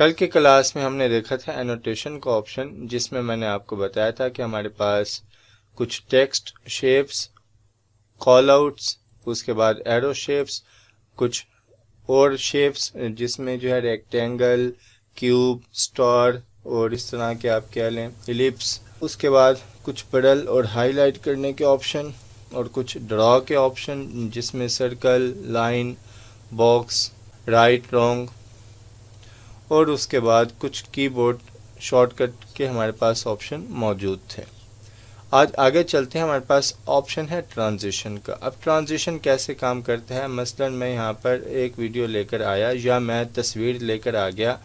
कल के क्लास में हमने देखा था एनोटेशन का ऑप्शन, जिसमें मैंने आपको बताया था कि हमारे पास कुछ टेक्स्ट शेप्स, कॉल आउट्स, उसके बाद एरो शेप्स, कुछ और शेप्स जिसमें जो है रेक्टेंगल, क्यूब, स्टार और इस तरह के आप कह लें इलिप्स, उसके बाद कुछ बडल और हाईलाइट करने के ऑप्शन और कुछ ड्रॉ के ऑप्शन जिसमें circle, line, box, right, wrong और उसके बाद कुछ कीबोर्ड शॉर्टकट के हमारे पास ऑप्शन मौजूद थे। आज आगे चलते हैं। हमारे पास ऑप्शन है ट्रांजिशन का। अब ट्रांजिशन कैसे काम करता है, मसलन मैं यहाँ पर एक वीडियो लेकर आया या मैं तस्वीर लेकर आ गया,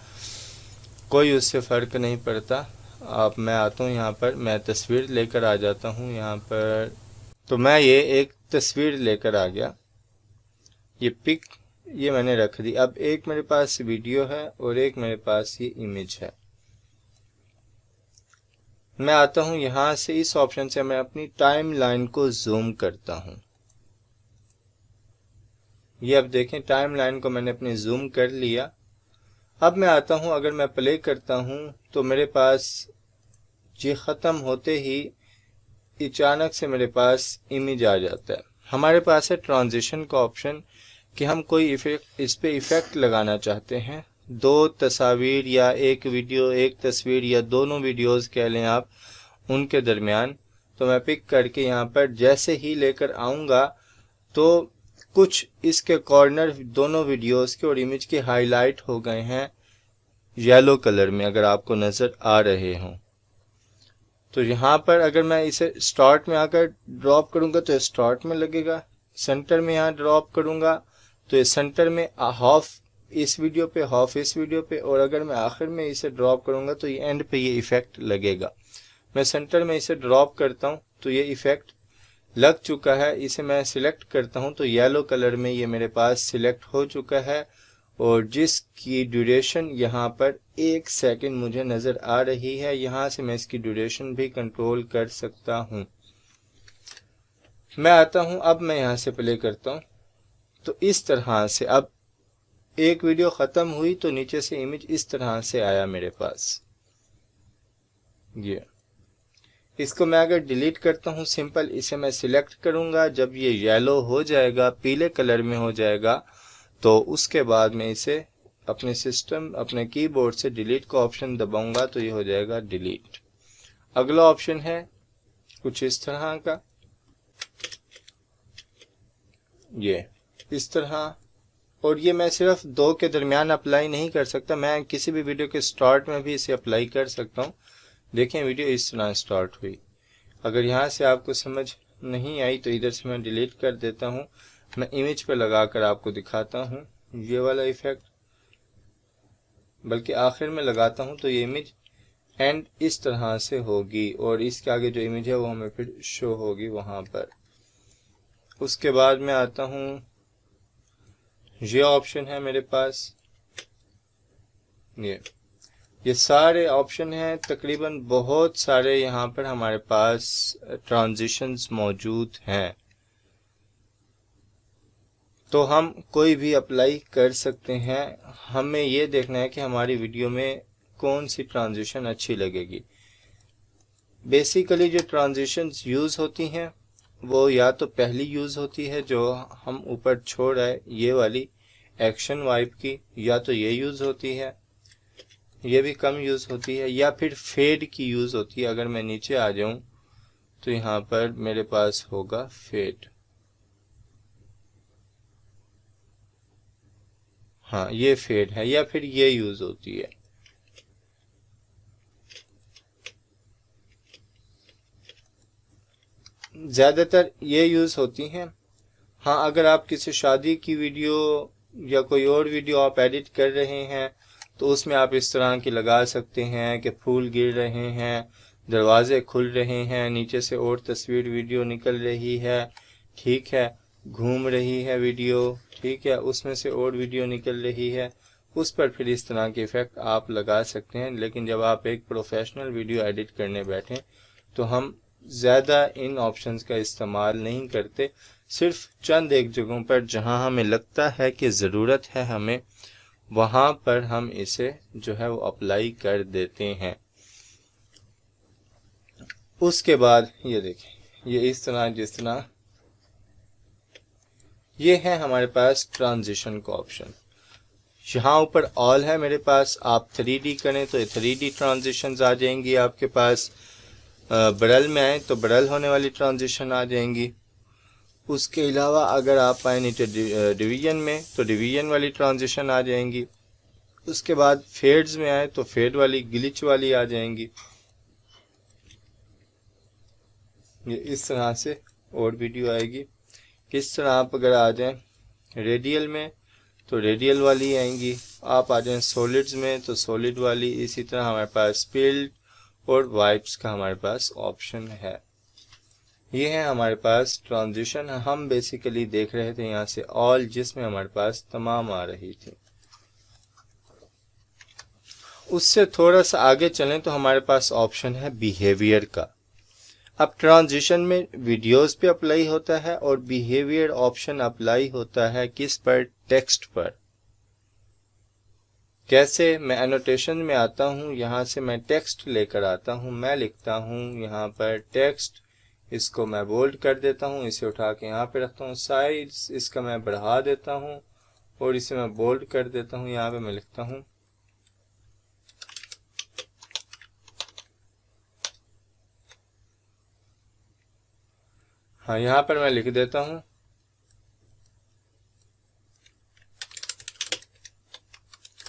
कोई उससे फ़र्क नहीं पड़ता। अब मैं आता हूँ यहाँ पर, मैं तस्वीर लेकर आ जाता हूँ यहाँ पर, तो मैं ये एक तस्वीर लेकर आ गया, ये पिक ये मैंने रख दी। अब एक मेरे पास वीडियो है और एक मेरे पास ये इमेज है। मैं आता हूं यहां से, इस ऑप्शन से मैं अपनी टाइम लाइन को जूम करता हूं। ये अब देखें, टाइम लाइन को मैंने अपने जूम कर लिया। अब मैं आता हूं, अगर मैं प्ले करता हूं तो मेरे पास ये ख़त्म होते ही अचानक से मेरे पास इमेज आ जाता है। हमारे पास है ट्रांजिशन का ऑप्शन कि हम कोई इफेक्ट, इस पे इफेक्ट लगाना चाहते हैं, दो तस्वीर या एक वीडियो, एक तस्वीर या दोनों वीडियोस कह लें आप, उनके दरमियान। तो मैं पिक करके यहाँ पर जैसे ही लेकर आऊँगा तो कुछ इसके कॉर्नर दोनों वीडियोस के और इमेज के हाईलाइट हो गए हैं येलो कलर में, अगर आपको नज़र आ रहे हों। तो यहाँ पर अगर मैं इसे स्टार्ट में आकर ड्रॉप करूँगा तो स्टार्ट में लगेगा, सेंटर में यहाँ ड्रॉप करूँगा तो ये सेंटर में हाफ इस वीडियो पे, हाफ इस वीडियो पे, और अगर मैं आखिर में इसे ड्रॉप करूँगा तो ये एंड पे ये इफ़ेक्ट लगेगा। मैं सेंटर में इसे ड्रॉप करता हूँ तो ये इफ़ेक्ट लग चुका है। इसे मैं सिलेक्ट करता हूँ तो येलो कलर में ये मेरे पास सिलेक्ट हो चुका है, और जिसकी ड्यूरेशन यहाँ पर 1 सेकंड मुझे नज़र आ रही है। यहाँ से मैं इसकी ड्यूरेशन भी कंट्रोल कर सकता हूँ। मैं आता हूँ, अब मैं यहाँ से प्ले करता हूँ तो इस तरह से अब एक वीडियो ख़त्म हुई तो नीचे से इमेज इस तरह से आया मेरे पास। ये इसको मैं अगर डिलीट करता हूँ सिंपल, इसे मैं सिलेक्ट करूँगा, जब ये येलो हो जाएगा, पीले कलर में हो जाएगा, तो उसके बाद मैं इसे अपने सिस्टम, अपने कीबोर्ड से डिलीट का ऑप्शन दबाऊंगा तो ये हो जाएगा डिलीट। अगला ऑप्शन है कुछ इस तरह का, ये इस तरह, और ये मैं सिर्फ दो के दरमियान अप्लाई नहीं कर सकता, मैं किसी भी वीडियो के स्टार्ट में भी इसे अप्लाई कर सकता हूँ। देखें वीडियो इस तरह स्टार्ट हुई। अगर यहाँ से आपको समझ नहीं आई तो इधर से मैं डिलीट कर देता हूँ। मैं इमेज पे लगाकर आपको दिखाता हूँ ये वाला इफेक्ट, बल्कि आखिर में लगाता हूँ तो ये इमेज एंड इस तरह से होगी और इसके आगे जो इमेज है वो हमें फिर शो होगी वहाँ पर। उसके बाद मैं आता हूँ, ये ऑप्शन है मेरे पास, ये सारे ऑप्शन हैं, तकरीबन बहुत सारे यहाँ पर हमारे पास ट्रांजिशंस मौजूद हैं। तो हम कोई भी अप्लाई कर सकते हैं। हमें ये देखना है कि हमारी वीडियो में कौन सी ट्रांजिशन अच्छी लगेगी। बेसिकली जो ट्रांजिशंस यूज़ होती हैं वो या तो पहली यूज़ होती है जो हम ऊपर छोड़ रहे ये वाली एक्शन वाइप की, या तो ये यूज़ होती है, ये भी कम यूज़ होती है, या फिर फेड की यूज़ होती है। अगर मैं नीचे आ जाऊं तो यहाँ पर मेरे पास होगा फेड, हाँ ये फेड है, या फिर ये यूज़ होती है। ज़्यादातर ये यूज़ होती हैं। हाँ, अगर आप किसी शादी की वीडियो या कोई और वीडियो आप एडिट कर रहे हैं तो उसमें आप इस तरह की लगा सकते हैं कि फूल गिर रहे हैं, दरवाजे खुल रहे हैं, नीचे से और तस्वीर वीडियो निकल रही है, ठीक है, घूम रही है वीडियो, ठीक है, उसमें से और वीडियो निकल रही है, उस पर फिर इस तरह के इफ़ेक्ट आप लगा सकते हैं। लेकिन जब आप एक प्रोफेशनल वीडियो एडिट करने बैठें तो हम ज़्यादा इन ऑप्शंस का इस्तेमाल नहीं करते। सिर्फ चंद एक जगहों पर जहां हमें लगता है कि ज़रूरत है हमें, वहां पर हम इसे जो है वो अप्लाई कर देते हैं। उसके बाद ये देखें, ये इस तरह जिस तरह ये है हमारे पास ट्रांजिशन का ऑप्शन। यहाँ ऊपर ऑल है मेरे पास, आप 3D करें तो 3D ट्रांजिशंस आ जाएंगी आपके पास। ब्रेल में आए तो ब्रेल होने वाली ट्रांजिशन आ जाएंगी। उसके अलावा अगर आप आए नीचे डिवीजन में तो डिवीजन वाली ट्रांजिशन आ जाएंगी। उसके बाद फेड्स में आए तो फेड वाली, ग्लिच वाली आ जाएंगी। ये इस तरह से और वीडियो आएगी। किस तरह आप अगर आ जाएं रेडियल में तो रेडियल वाली आएंगी, आप आ जाएं सॉलिड्स में तो सॉलिड वाली। इसी तरह हमारे पास स्पिल्ड और वाइप्स का हमारे पास ऑप्शन है। ये है हमारे पास ट्रांजिशन। हम बेसिकली देख रहे थे यहाँ से ऑल, जिसमें हमारे पास तमाम आ रही थी। उससे थोड़ा सा आगे चलें तो हमारे पास ऑप्शन है बिहेवियर का। अब ट्रांजिशन में वीडियोस पे अप्लाई होता है और बिहेवियर ऑप्शन अप्लाई होता है किस पर? टेक्स्ट पर। कैसे? मैं एनोटेशन में आता हूँ, यहाँ से मैं टेक्स्ट लेकर आता हूँ, मैं लिखता हूँ यहाँ पर टेक्स्ट, इसको मैं बोल्ड कर देता हूँ, इसे उठा के यहाँ पे रखता हूँ। साइज इसका मैं बढ़ा देता हूँ और इसे मैं बोल्ड कर देता हूँ। यहाँ पे मैं लिखता हूँ हाँ, यहाँ पर मैं लिख देता हूँ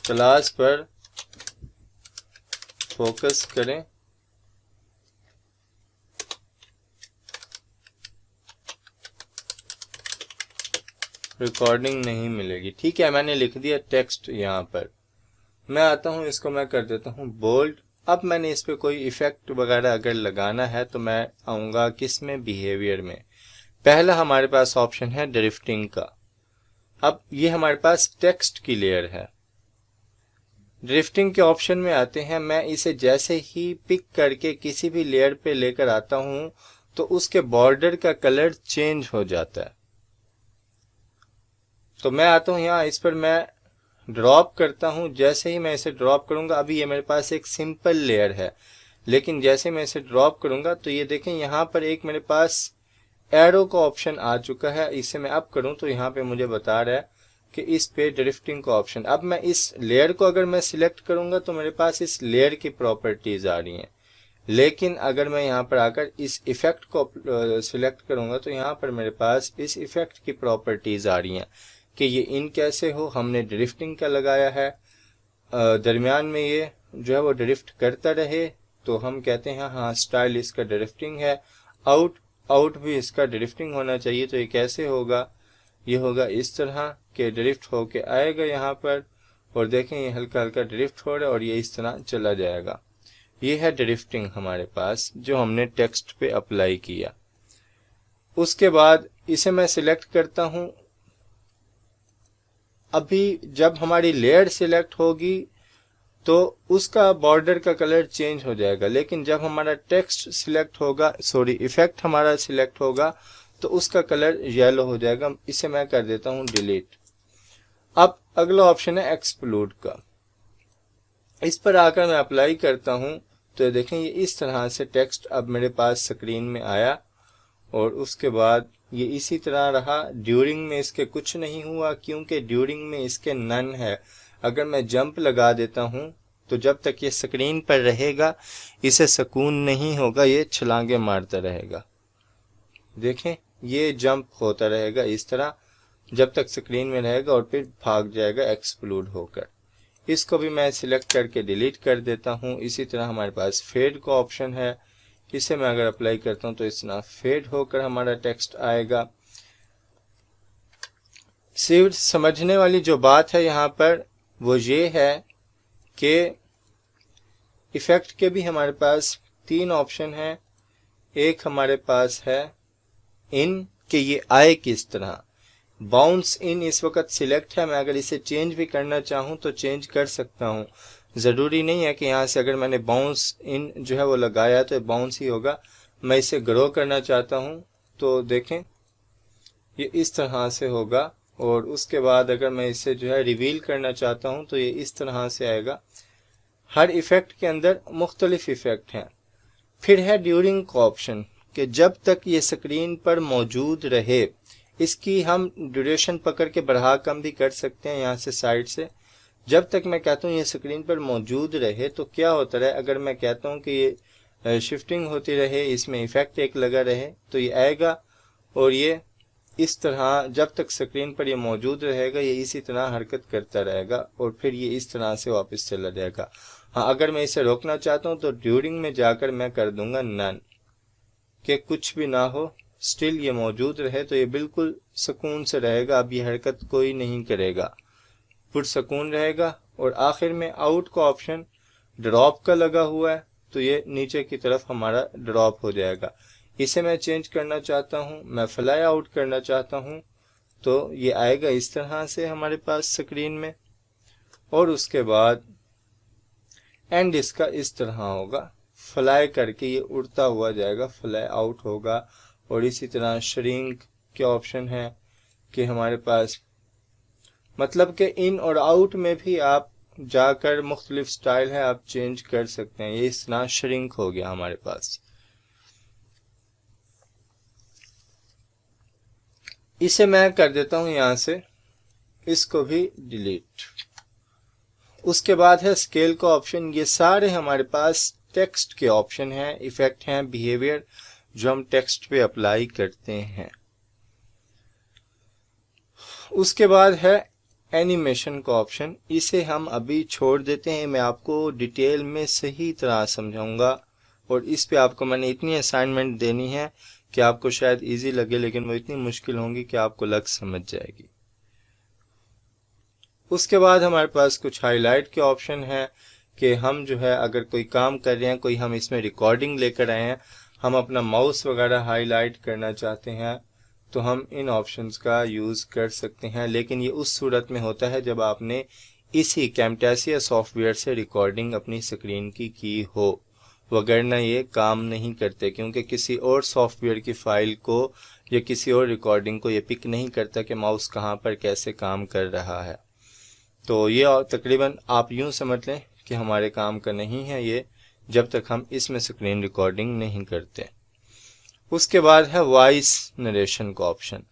क्लास पर फोकस करें, रिकॉर्डिंग नहीं मिलेगी। ठीक है, मैंने लिख दिया टेक्स्ट। यहाँ पर मैं आता हूँ, इसको मैं कर देता हूँ बोल्ड। अब मैंने इस पे कोई इफेक्ट वगैरह अगर लगाना है तो मैं आऊँगा किस में? बिहेवियर में। पहला हमारे पास ऑप्शन है ड्रिफ्टिंग का। अब ये हमारे पास टेक्स्ट की लेयर है। ड्रिफ्टिंग के ऑप्शन में आते हैं। मैं इसे जैसे ही पिक करके किसी भी लेयर पे लेकर आता हूँ तो उसके बॉर्डर का कलर चेंज हो जाता है। तो मैं आता हूँ यहाँ, इस पर मैं ड्रॉप करता हूँ। जैसे ही मैं इसे ड्रॉप करूंगा, अभी ये मेरे पास एक सिंपल लेयर है, लेकिन जैसे मैं इसे ड्रॉप करूंगा तो ये देखें यहाँ पर एक मेरे पास एरो का ऑप्शन आ चुका है। इसे मैं अप करूं तो यहाँ पे मुझे बता रहा है कि इस पे ड्रिफ्टिंग का ऑप्शन। अब मैं इस लेयर को अगर मैं सिलेक्ट करूंगा तो मेरे पास इस लेयर की प्रॉपर्टीज आ रही हैं, लेकिन अगर मैं यहाँ पर आकर इस इफेक्ट को सिलेक्ट करूंगा तो यहाँ पर मेरे पास इस इफेक्ट की प्रॉपर्टीज आ रही हैं कि ये इन कैसे हो। हमने ड्रिफ्टिंग का लगाया है, दरमियान में ये जो है वो ड्रिफ्ट करता रहे तो हम कहते हैं हाँ स्टाइल इसका ड्रिफ्टिंग है। आउट भी इसका ड्रिफ्टिंग होना चाहिए। तो ये कैसे होगा? ये होगा इस तरह के ड्रिफ्ट होके आएगा यहाँ पर, और देखें ये हल्का हल्का ड्रिफ्ट हो रहा है और ये इस तरह चला जाएगा। ये है ड्रिफ्टिंग हमारे पास जो हमने टेक्स्ट पे अप्लाई किया। उसके बाद इसे मैं सिलेक्ट करता हूँ। अभी जब हमारी लेयर सिलेक्ट होगी तो उसका बॉर्डर का कलर चेंज हो जाएगा, लेकिन जब हमारा टेक्स्ट सिलेक्ट होगा, सॉरी इफेक्ट हमारा सिलेक्ट होगा तो उसका कलर येलो हो जाएगा। इसे मैं कर देता हूं डिलीट। अब अगला ऑप्शन है एक्सक्लूड का। इस पर आकर मैं अप्लाई करता हूं तो देखें ये इस तरह से टेक्स्ट अब मेरे पास स्क्रीन में आया और उसके बाद ये इसी तरह रहा। ड्यूरिंग में इसके कुछ नहीं हुआ क्योंकि ड्यूरिंग में इसके नन है। अगर मैं जंप लगा देता हूं तो जब तक ये स्क्रीन पर रहेगा इसे सुकून नहीं होगा, ये छलांगे मारता रहेगा। देखें ये जंप होता रहेगा इस तरह जब तक स्क्रीन में रहेगा और फिर भाग जाएगा एक्सक्लूड होकर। इसको भी मैं सिलेक्ट करके डिलीट कर देता हूं। इसी तरह हमारे पास फेड का ऑप्शन है, इसे मैं अगर अप्लाई करता हूं तो इस तरह फेड होकर हमारा टेक्स्ट आएगा। सिर्फ समझने वाली जो बात है यहाँ पर वो ये है कि इफेक्ट के भी हमारे पास 3 ऑप्शन हैं। एक हमारे पास है इन कि ये आए किस तरह। बाउंस इन इस वक्त सिलेक्ट है, मैं अगर इसे चेंज भी करना चाहूँ तो चेंज कर सकता हूँ। ज़रूरी नहीं है कि यहाँ से अगर मैंने बाउंस इन जो है वो लगाया तो बाउंस ही होगा। मैं इसे ग्रो करना चाहता हूँ तो देखें ये इस तरह से होगा और उसके बाद अगर मैं इसे जो है रिवील करना चाहता हूँ तो ये इस तरह से आएगा। हर इफ़ेक्ट के अंदर मुख्तलिफ इफ़ेक्ट हैं। फिर है ड्यूरिंग का ऑप्शन कि जब तक ये स्क्रीन पर मौजूद रहे, इसकी हम ड्यूरेशन पकड़ के बढ़ा कम भी कर सकते हैं यहाँ से साइड से। जब तक मैं कहता हूँ ये स्क्रीन पर मौजूद रहे तो क्या होता है, अगर मैं कहता हूँ कि ये शिफ्टिंग होती रहे, इसमें इफ़ेक्ट एक लगा रहे, तो ये आएगा और ये इस तरह जब तक स्क्रीन पर ये मौजूद रहेगा ये इसी तरह हरकत करता रहेगा और फिर ये इस तरह से वापस चला जाएगा। हाँ, अगर मैं इसे रोकना चाहता हूँ तो ड्यूरिंग में जाकर मैं कर दूंगा नन, कि कुछ भी ना हो, स्टिल ये मौजूद रहे, तो ये बिल्कुल सुकून से रहेगा। अब ये हरकत कोई नहीं करेगा, पुरसकून रहेगा। और आखिर में आउट का ऑप्शन ड्रॉप का लगा हुआ है, तो ये नीचे की तरफ हमारा ड्रॉप हो जाएगा। इसे मैं चेंज करना चाहता हूँ, मैं फ्लाई आउट करना चाहता हूँ, तो ये आएगा इस तरह से हमारे पास स्क्रीन में। और उसके बाद एंड इसका इस तरह होगा, फ्लाई करके ये उड़ता हुआ जाएगा, फ्लाई आउट होगा। और इसी तरह श्रिंक के ऑप्शन है कि हमारे पास मतलब कि इन और आउट में भी आप जाकर मुख्तलिफ स्टाइल है, आप चेंज कर सकते हैं। ये इस तरह श्रिंक हो गया हमारे पास। इसे मैं कर देता हूं यहां से, इसको भी डिलीट। उसके बाद है स्केल का ऑप्शन। ये सारे हमारे पास टेक्स्ट के ऑप्शन हैं, इफेक्ट हैं, बिहेवियर जो हम टेक्स्ट पे अप्लाई करते हैं। उसके बाद है एनिमेशन का ऑप्शन। इसे हम अभी छोड़ देते हैं, मैं आपको डिटेल में सही तरह समझाऊंगा और इस पे आपको मैंने इतनी असाइनमेंट देनी है कि आपको शायद इजी लगे, लेकिन वो इतनी मुश्किल होंगी कि आपको लग समझ जाएगी। उसके बाद हमारे पास कुछ हाईलाइट के ऑप्शन हैं कि हम जो है अगर कोई काम कर रहे हैं, कोई हम इसमें रिकॉर्डिंग लेकर आए हैं, हम अपना माउस वगैरह हाईलाइट करना चाहते हैं, तो हम इन ऑप्शंस का यूज़ कर सकते हैं। लेकिन ये उस सूरत में होता है जब आपने इसी कैमटेसिया सॉफ्टवेयर से रिकॉर्डिंग अपनी स्क्रीन की हो, वगरना ये काम नहीं करते, क्योंकि किसी और सॉफ्टवेयर की फाइल को या किसी और रिकॉर्डिंग को ये पिक नहीं करता कि माउस कहाँ पर कैसे काम कर रहा है। तो ये तकरीबन आप यूँ समझ लें कि हमारे काम का नहीं है ये, जब तक हम इसमें स्क्रीन रिकॉर्डिंग नहीं करते। उसके बाद है वॉइस नरेशन का ऑप्शन।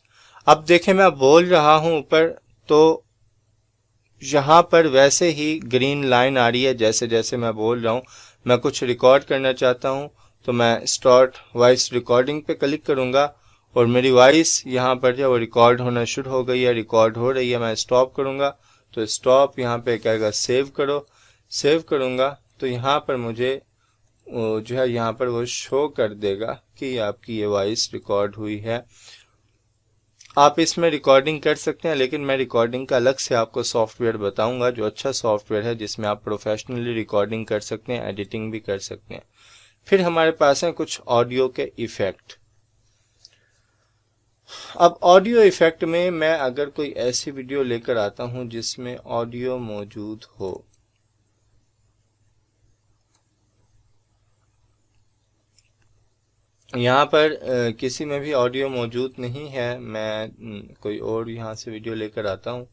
अब देखें, मैं बोल रहा हूँ ऊपर, तो यहाँ पर वैसे ही ग्रीन लाइन आ रही है जैसे जैसे मैं बोल रहा हूँ। मैं कुछ रिकॉर्ड करना चाहता हूँ तो मैं स्टार्ट वॉइस रिकॉर्डिंग पे क्लिक करूँगा और मेरी वॉइस यहाँ पर जो वो रिकॉर्ड होना शुरू हो गई है, रिकॉर्ड हो रही है। मैं स्टॉप करूँगा तो स्टॉप यहाँ पे कहेगा सेव करो, सेव करूँगा तो यहाँ पर मुझे जो है यहाँ पर वो शो कर देगा कि आपकी ये वॉइस रिकॉर्ड हुई है। आप इसमें रिकॉर्डिंग कर सकते हैं, लेकिन मैं रिकॉर्डिंग का अलग से आपको सॉफ्टवेयर बताऊंगा जो अच्छा सॉफ्टवेयर है, जिसमें आप प्रोफेशनली रिकॉर्डिंग कर सकते हैं, एडिटिंग भी कर सकते हैं। फिर हमारे पास है कुछ ऑडियो के इफ़ेक्ट। अब ऑडियो इफ़ेक्ट में मैं अगर कोई ऐसी वीडियो लेकर आता हूं जिसमें ऑडियो मौजूद हो, यहाँ पर किसी में भी ऑडियो मौजूद नहीं है, मैं कोई और यहाँ से वीडियो लेकर आता हूँ।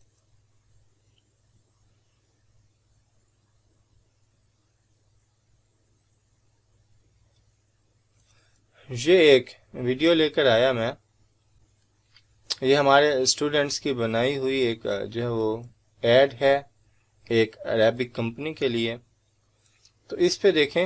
ये एक वीडियो लेकर आया मैं, ये हमारे स्टूडेंट्स की बनाई हुई एक जो है वो एड है एक अरेबिक कंपनी के लिए। तो इस पे देखें,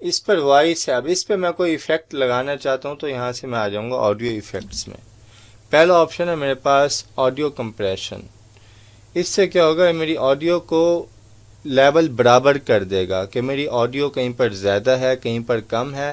इस पर वॉइस है। अब इस पे मैं कोई इफेक्ट लगाना चाहता हूँ तो यहाँ से मैं आ जाऊँगा ऑडियो इफेक्ट्स में। पहला ऑप्शन है मेरे पास ऑडियो कंप्रेशन। इससे क्या होगा, मेरी ऑडियो को लेवल बराबर कर देगा कि मेरी ऑडियो कहीं पर ज़्यादा है कहीं पर कम है,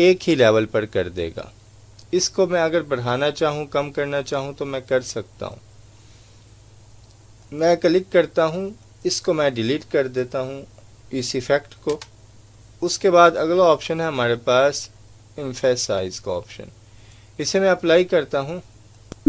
एक ही लेवल पर कर देगा। इसको मैं अगर बढ़ाना चाहूँ, कम करना चाहूँ तो मैं कर सकता हूँ। मैं क्लिक करता हूँ, इसको मैं डिलीट कर देता हूँ इस इफेक्ट को। उसके बाद अगला ऑप्शन है हमारे पास एम्फेसाइज का ऑप्शन। इसे मैं अप्लाई करता हूँ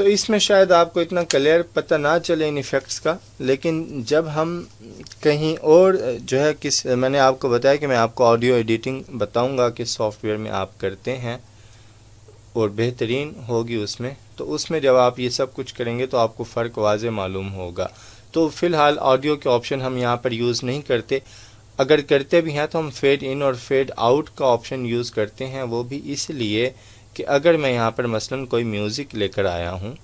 तो इसमें शायद आपको इतना क्लियर पता ना चले इन इफ़ेक्ट्स का, लेकिन जब हम कहीं और जो है मैंने आपको बताया कि मैं आपको ऑडियो एडिटिंग बताऊंगा किस सॉफ्टवेयर में आप करते हैं और बेहतरीन होगी उसमें, तो उसमें जब आप ये सब कुछ करेंगे तो आपको फ़र्क वाज़े मालूम होगा। तो फ़िलहाल ऑडियो के ऑप्शन हम यहाँ पर यूज़ नहीं करते, अगर करते भी हैं तो हम फेड इन और फेड आउट का ऑप्शन यूज़ करते हैं। वो भी इसलिए कि अगर मैं यहाँ पर मसलन कोई म्यूज़िक लेकर आया हूँ,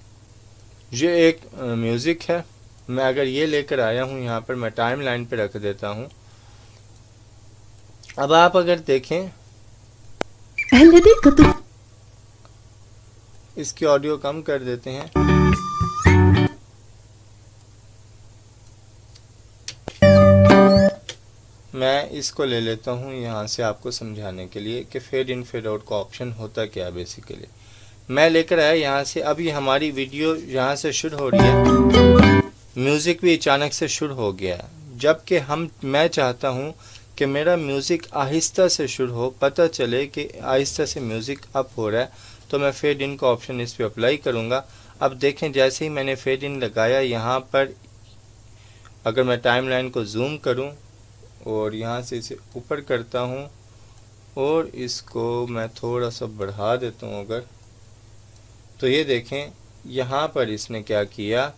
ये एक म्यूज़िक है, मैं अगर ये लेकर आया हूँ यहाँ पर, मैं टाइम लाइन पर रख देता हूँ। अब आप अगर देखें, इसकी ऑडियो कम कर देते हैं। मैं इसको ले लेता हूँ यहाँ से आपको समझाने के लिए कि फेड इन फेड आउट का ऑप्शन होता क्या है। बेसिकली मैं लेकर आया यहाँ से, अब ये हमारी वीडियो यहाँ से शुरू हो रही है, म्यूज़िक भी अचानक से शुरू हो गया, जबकि मैं चाहता हूँ कि मेरा म्यूज़िक आहिस्ता से शुरू हो, पता चले कि आहिस्ता से म्यूज़िक अप हो रहा है। तो मैं फेड इन का ऑप्शन इस पर अप्लाई करूँगा। अब देखें, जैसे ही मैंने फेड इन लगाया, यहाँ पर अगर मैं टाइम लाइन को जूम करूँ और यहाँ से इसे ऊपर करता हूँ और इसको मैं थोड़ा सा बढ़ा देता हूँ अगर, तो ये देखें यहाँ पर इसने क्या किया,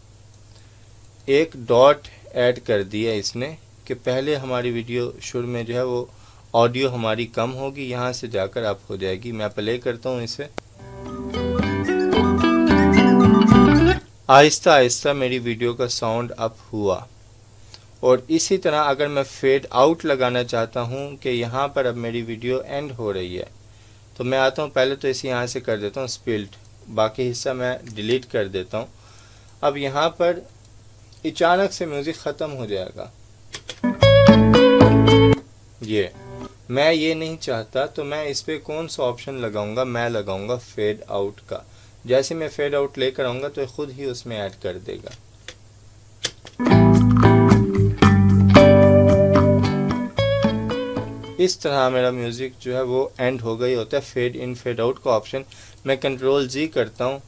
एक डॉट ऐड कर दिया इसने कि पहले हमारी वीडियो शुरू में जो है वो ऑडियो हमारी कम होगी, यहाँ से जाकर अप हो जाएगी। मैं प्ले करता हूँ इसे, आहिस्ता आहिस्ता मेरी वीडियो का साउंड अप हुआ। और इसी तरह अगर मैं फेड आउट लगाना चाहता हूँ कि यहाँ पर अब मेरी वीडियो एंड हो रही है, तो मैं आता हूँ, पहले तो इसे यहाँ से कर देता हूँ स्प्लिट, बाकी हिस्सा मैं डिलीट कर देता हूँ। अब यहाँ पर अचानक से म्यूज़िक ख़त्म हो जाएगा, ये मैं ये नहीं चाहता, तो मैं इस पर कौन सा ऑप्शन लगाऊंगा, मैं लगाऊंगा फेड आउट का। जैसे मैं फेड आउट लेकर आऊँगा तो खुद ही उसमें ऐड कर देगा। इस तरह मेरा म्यूज़िक जो है वो एंड हो गई होता है। फेड इन फेड आउट का ऑप्शन मैं कंट्रोल जी करता हूँ,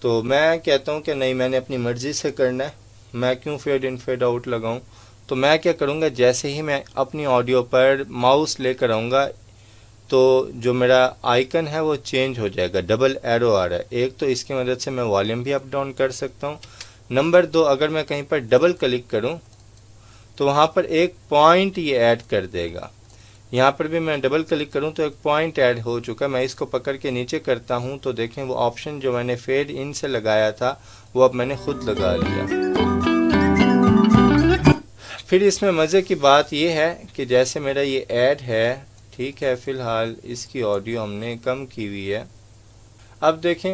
तो मैं कहता हूँ कि नहीं, मैंने अपनी मर्ज़ी से करना है, मैं क्यों फेड इन फेड आउट लगाऊँ। तो मैं क्या करूँगा, जैसे ही मैं अपनी ऑडियो पर माउस लेकर आऊँगा तो जो मेरा आइकन है वो चेंज हो जाएगा, डबल एरो आ रहा है। एक तो इसकी मदद से मैं वॉल्यूम भी अप डाउन कर सकता हूँ। नंबर 2, अगर मैं कहीं पर डबल क्लिक करूँ तो वहाँ पर एक पॉइंट ये ऐड कर देगा। यहाँ पर भी मैं डबल क्लिक करूँ तो एक पॉइंट ऐड हो चुका। मैं इसको पकड़ के नीचे करता हूँ तो देखें वो ऑप्शन जो मैंने फेड इन से लगाया था वो अब मैंने खुद लगा लिया। फिर इसमें मज़े की बात ये है कि जैसे मेरा ये ऐड है, ठीक है, फ़िलहाल इसकी ऑडियो हमने कम की हुई है। अब देखें,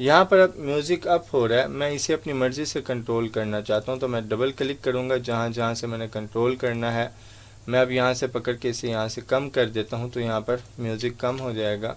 यहाँ पर अब म्यूज़िक अप हो रहा है, मैं इसे अपनी मर्ज़ी से कंट्रोल करना चाहता हूँ, तो मैं डबल क्लिक करूँगा जहाँ जहाँ से मैंने कंट्रोल करना है। मैं अब यहाँ से पकड़ के इसे यहाँ से कम कर देता हूँ तो यहाँ पर म्यूज़िक कम हो जाएगा।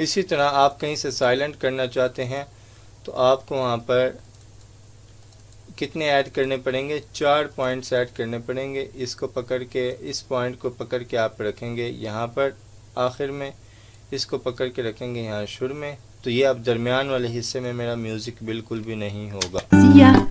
इसी तरह आप कहीं से साइलेंट करना चाहते हैं तो आपको वहाँ पर कितने ऐड करने पड़ेंगे, 4 पॉइंट्स ऐड करने पड़ेंगे। इसको पकड़ के, इस पॉइंट को पकड़ के आप रखेंगे यहाँ पर आखिर में, इसको पकड़ के रखेंगे यहाँ शुरू में, तो ये अब दरमियान वाले हिस्से में मेरा म्यूज़िक बिल्कुल भी नहीं होगा।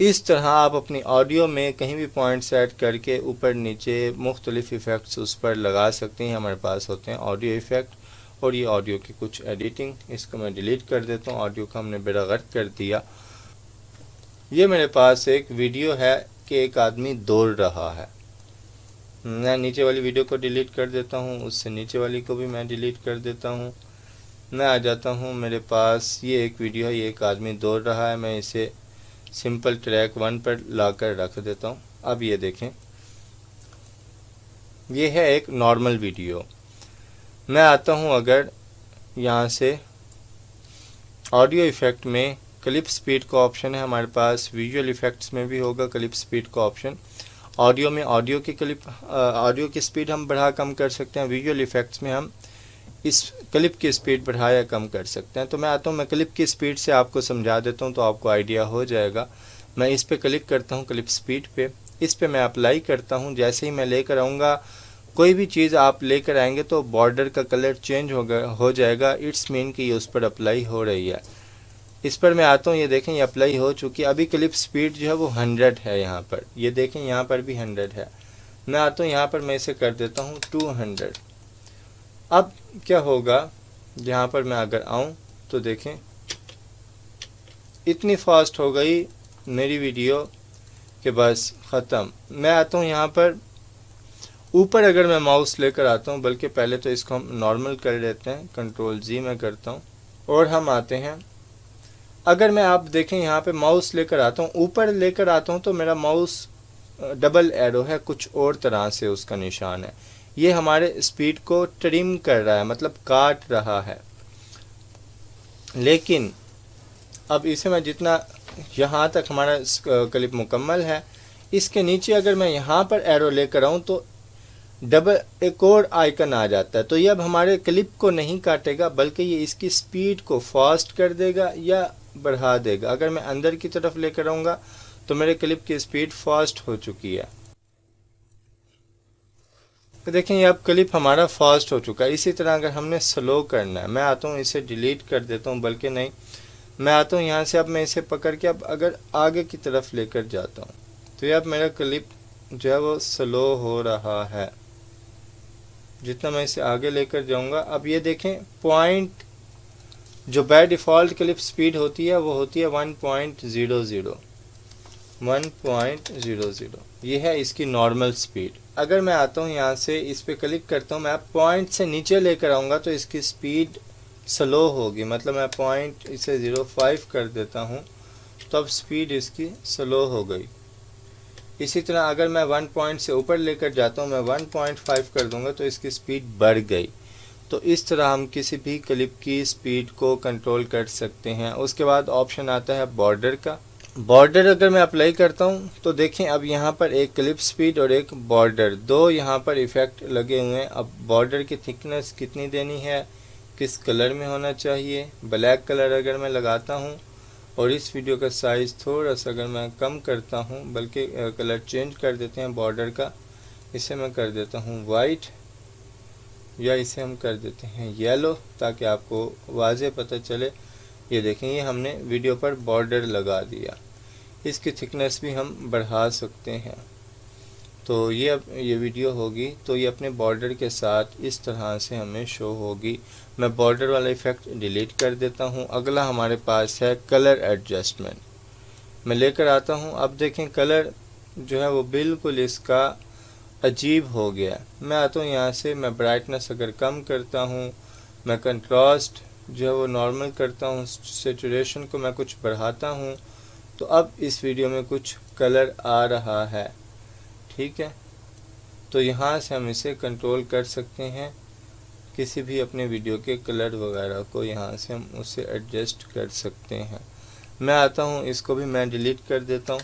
इस तरह आप अपनी ऑडियो में कहीं भी पॉइंट्स ऐड करके ऊपर नीचे मुख्तलिफ इफ़ेक्ट्स उस पर लगा सकते हैं। हमारे पास होते हैं ऑडियो इफ़ेक्ट और ये ऑडियो की कुछ एडिटिंग। इसको मैं डिलीट कर देता हूँ, ऑडियो का हमने बेड़ा गर्क कर दिया। ये मेरे पास एक वीडियो है कि एक आदमी दौड़ रहा है। मैं नीचे वाली वीडियो को डिलीट कर देता हूँ, उससे नीचे वाली को भी मैं डिलीट कर देता हूँ। मैं आ जाता हूँ, मेरे पास ये एक वीडियो है, ये एक आदमी दौड़ रहा है। मैं इसे सिंपल ट्रैक 1 पर लाकर रख देता हूँ। अब ये देखें, ये है एक नॉर्मल वीडियो। मैं आता हूँ अगर यहाँ से ऑडियो इफ़ेक्ट में क्लिप स्पीड का ऑप्शन है हमारे पास, विजुअल इफ़ेक्ट्स में भी होगा क्लिप स्पीड का ऑप्शन। ऑडियो में ऑडियो की स्पीड हम बढ़ा कम कर सकते हैं। विजुअल इफ़ेक्ट्स में हम इस क्लिप की स्पीड बढ़ा या कम कर सकते हैं। तो मैं आता हूँ, मैं क्लिप की स्पीड से आपको समझा देता हूँ तो आपको आइडिया हो जाएगा। मैं इस पे क्लिक करता हूँ, क्लिप स्पीड पे, इस पे मैं अप्लाई करता हूँ। जैसे ही मैं लेकर आऊँगा, कोई भी चीज़ आप लेकर आएंगे तो बॉर्डर का कलर चेंज हो जाएगा। इट्स मीन कि ये उस पर अप्लाई हो रही है। इस पर मैं आता हूँ, ये देखें ये अप्लाई हो चुकी है। अभी क्लिप स्पीड जो है वो 100 है यहाँ पर, ये देखें यहाँ पर भी 100 है। मैं आता हूँ यहाँ पर, मैं इसे कर देता हूँ 200। अब क्या होगा, यहाँ पर मैं अगर आऊँ तो देखें इतनी फास्ट हो गई मेरी वीडियो कि बस ख़त्म। मैं आता हूँ यहाँ पर ऊपर, अगर मैं माउस लेकर आता हूँ, बल्कि पहले तो इसको हम नॉर्मल कर लेते हैं, Ctrl+G मैं करता हूँ और हम आते हैं। अगर मैं आप देखें यहाँ पे माउस लेकर आता हूँ, ऊपर लेकर आता हूँ तो मेरा माउस डबल एरो है, कुछ और तरह से उसका निशान है। ये हमारे स्पीड को ट्रिम कर रहा है, मतलब काट रहा है। लेकिन अब इसे मैं जितना, यहाँ तक हमारा क्लिप मुकम्मल है, इसके नीचे अगर मैं यहाँ पर एरो लेकर आऊँ तो डबल एक और आइकन आ जाता है। तो ये अब हमारे क्लिप को नहीं काटेगा, बल्कि ये इसकी स्पीड को फास्ट कर देगा या बढ़ा देगा। अगर मैं अंदर की तरफ लेकर आऊँगा तो मेरे क्लिप की स्पीड फास्ट हो चुकी है। तो देखें ये अब क्लिप हमारा फास्ट हो चुका है। इसी तरह अगर हमने स्लो करना है, मैं आता हूँ इसे डिलीट कर देता हूँ, बल्कि नहीं, मैं आता हूँ यहाँ से, अब मैं इसे पकड़ के अब अगर आगे की तरफ लेकर जाता हूँ तो ये अब मेरा क्लिप जो है वो स्लो हो रहा है। जितना मैं इसे आगे लेकर जाऊँगा, अब ये देखें पॉइंट, जो बाय डिफ़ॉल्ट क्लिप स्पीड होती है वो होती है 1.00, 1.00। ये है इसकी नॉर्मल स्पीड। अगर मैं आता हूँ यहाँ से, इस पर क्लिक करता हूँ, मैं पॉइंट से नीचे लेकर आऊँगा तो इसकी स्पीड स्लो होगी। मतलब मैं पॉइंट इसे 0.5 कर देता हूँ तो अब स्पीड इसकी स्लो हो गई। इसी तरह अगर मैं 1 पॉइंट से ऊपर लेकर जाता हूँ, मैं 1.5 कर दूँगा तो इसकी स्पीड बढ़ गई। तो इस तरह हम किसी भी क्लिप की स्पीड को कंट्रोल कर सकते हैं। उसके बाद ऑप्शन आता है बॉर्डर का। बॉर्डर अगर मैं अप्लाई करता हूँ तो देखें अब यहाँ पर एक क्लिप स्पीड और एक बॉर्डर, दो यहाँ पर इफ़ेक्ट लगे हुए हैं। अब बॉर्डर की थिकनेस कितनी देनी है, किस कलर में होना चाहिए, ब्लैक कलर अगर मैं लगाता हूँ, और इस वीडियो का साइज़ थोड़ा सा अगर मैं कम करता हूँ, बल्कि कलर चेंज कर देते हैं बॉर्डर का, इसे मैं कर देता हूँ वाइट, या इसे हम कर देते हैं येलो, ताकि आपको वाज़े पता चले। ये देखें ये हमने वीडियो पर बॉर्डर लगा दिया। इसकी थिकनेस भी हम बढ़ा सकते हैं। तो ये अब ये वीडियो होगी तो ये अपने बॉर्डर के साथ इस तरह से हमें शो होगी। मैं बॉर्डर वाला इफ़ेक्ट डिलीट कर देता हूँ। अगला हमारे पास है कलर एडजस्टमेंट। मैं लेकर आता हूँ। अब देखें कलर जो है वो बिल्कुल इसका अजीब हो गया। मैं आता हूँ यहाँ से, मैं ब्राइटनेस अगर कम करता हूँ, मैं कंट्रास्ट जो है वो नॉर्मल करता हूँ, सैचुरेशन को मैं कुछ बढ़ाता हूँ, तो अब इस वीडियो में कुछ कलर आ रहा है। ठीक है, तो यहाँ से हम इसे कंट्रोल कर सकते हैं। किसी भी अपने वीडियो के कलर वगैरह को यहाँ से हम उसे एडजस्ट कर सकते हैं। मैं आता हूँ, इसको भी मैं डिलीट कर देता हूँ।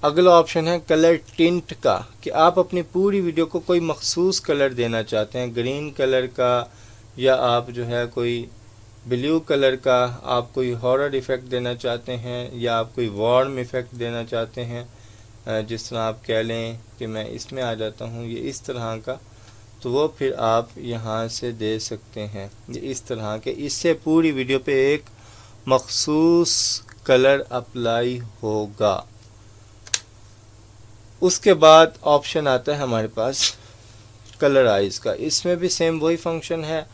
अगला ऑप्शन है कलर टिंट का, कि आप अपनी पूरी वीडियो को कोई मखसूस कलर देना चाहते हैं, ग्रीन कलर का, या आप जो है कोई ब्लू कलर का, आप कोई हॉरर इफ़ेक्ट देना चाहते हैं, या आप कोई वार्म इफ़ेक्ट देना चाहते हैं। जिस तरह आप कह लें कि मैं इसमें आ जाता हूँ, ये इस तरह का, तो वो फिर आप यहाँ से दे सकते हैं। ये इस तरह के, इससे पूरी वीडियो पे एक मखसूस कलर अप्लाई होगा। उसके बाद ऑप्शन आता है हमारे पास कलराइज का। इसमें भी सेम वही फंक्शन है।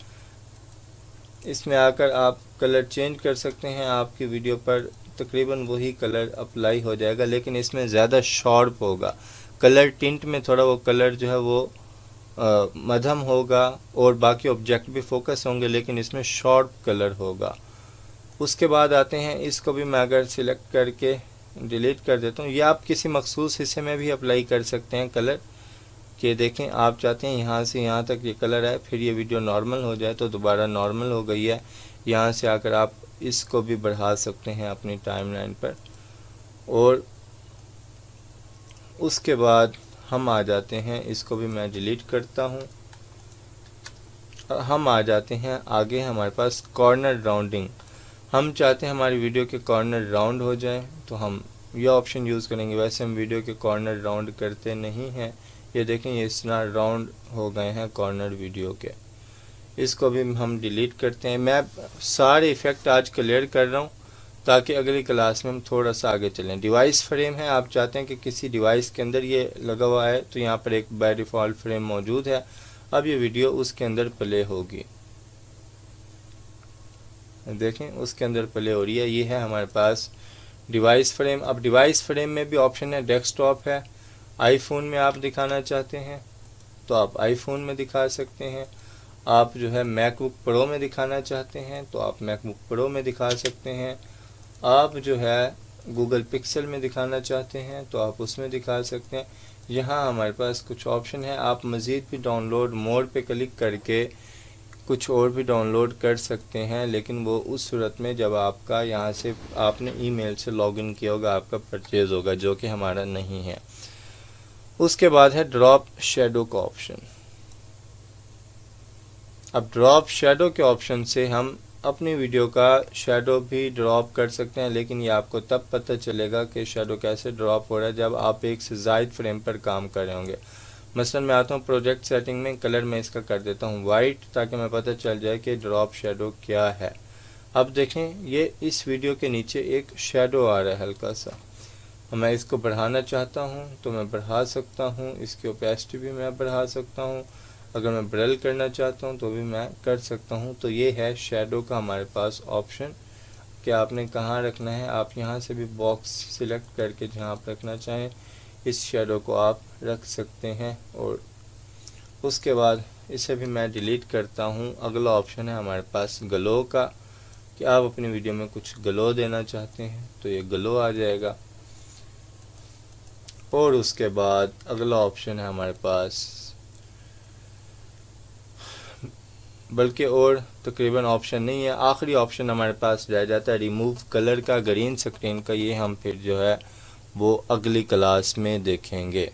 इसमें आकर आप कलर चेंज कर सकते हैं। आपकी वीडियो पर तकरीबन वही कलर अप्लाई हो जाएगा, लेकिन इसमें ज़्यादा शार्प होगा। कलर टिंट में थोड़ा वो कलर जो है वो मध्यम होगा और बाकी ऑब्जेक्ट भी फोकस होंगे, लेकिन इसमें शार्प कलर होगा। उसके बाद आते हैं, इसको भी मैं अगर सिलेक्ट करके डिलीट कर देता हूँ, या आप किसी मखसूस हिस्से में भी अप्लाई कर सकते हैं कलर के। देखें आप चाहते हैं यहाँ से यहाँ तक ये कलर है, फिर ये वीडियो नॉर्मल हो जाए तो दोबारा नॉर्मल हो गई है। यहाँ से आकर आप इसको भी बढ़ा सकते हैं अपनी टाइमलाइन पर। और उसके बाद हम आ जाते हैं, इसको भी मैं डिलीट करता हूँ। हम आ जाते हैं आगे, हमारे पास कॉर्नर राउंडिंग। हम चाहते हैं हमारी वीडियो के कॉर्नर राउंड हो जाए, तो हम यह ऑप्शन यूज़ करेंगे। वैसे हम वीडियो के कॉर्नर राउंड करते नहीं हैं। ये देखें, ये इस तरह राउंड हो गए हैं कॉर्नर वीडियो के। इसको भी हम डिलीट करते हैं। मैं सारे इफ़ेक्ट आज क्लियर कर रहा हूँ ताकि अगली क्लास में हम थोड़ा सा आगे चलें। डिवाइस फ्रेम है, आप चाहते हैं कि किसी डिवाइस के अंदर ये लगा हुआ है, तो यहाँ पर एक बाय डिफ़ॉल्ट फ्रेम मौजूद है। अब ये वीडियो उसके अंदर प्ले होगी, देखें उसके अंदर प्ले हो रही है। ये है हमारे पास डिवाइस फ्रेम। अब डिवाइस फ्रेम में भी ऑप्शन है, डेस्कटॉप है। आईफोन में आप दिखाना चाहते हैं तो आप आईफोन में दिखा सकते हैं। आप जो है मैकबुक प्रो में दिखाना चाहते हैं तो आप मैकबुक प्रो में दिखा सकते हैं। आप जो है गूगल पिक्सल में दिखाना चाहते हैं तो आप उसमें दिखा सकते हैं। यहाँ हमारे पास कुछ ऑप्शन है, आप मज़ीद भी डाउनलोड मोड पे क्लिक करके कुछ और भी डाउनलोड कर सकते हैं, लेकिन वो उस सूरत में जब आपका यहाँ से आपने ईमेल से लॉगिन किया होगा, आपका परचेज़ होगा, जो कि हमारा नहीं है। उसके बाद है ड्रॉप शेडो का ऑप्शन। अब ड्रॉप शेडो के ऑप्शन से हम अपनी वीडियो का शेडो भी ड्रॉप कर सकते हैं, लेकिन ये आपको तब पता चलेगा कि शेडो कैसे ड्रॉप हो रहा है जब आप एक से ज़ायद फ्रेम पर काम कर रहे होंगे। मसलन मैं आता हूँ प्रोजेक्ट सेटिंग में, कलर में इसका कर देता हूँ वाइट, ताकि मैं पता चल जाए कि ड्रॉप शेडो क्या है। अब देखें, ये इस वीडियो के नीचे एक शेडो आ रहा है हल्का सा। मैं इसको बढ़ाना चाहता हूँ तो मैं बढ़ा सकता हूँ, इसकी ओपेसिटी भी मैं बढ़ा सकता हूँ। अगर मैं ब्रल करना चाहता हूँ तो भी मैं कर सकता हूँ। तो ये है शेडो का हमारे पास ऑप्शन कि आपने कहाँ रखना है। आप यहाँ से भी बॉक्स सिलेक्ट करके जहाँ आप रखना चाहें इस शेडो को आप रख सकते हैं। और उसके बाद इसे भी मैं डिलीट करता हूँ। अगला ऑप्शन है हमारे पास ग्लो का, कि आप अपनी वीडियो में कुछ ग्लो देना चाहते हैं तो ये ग्लो आ जाएगा। और उसके बाद अगला ऑप्शन है हमारे पास, बल्कि और तकरीबन ऑप्शन नहीं है, आखिरी ऑप्शन हमारे पास रह जाता है रिमूव कलर का, ग्रीन स्क्रीन का। ये हम फिर जो है वो अगली क्लास में देखेंगे।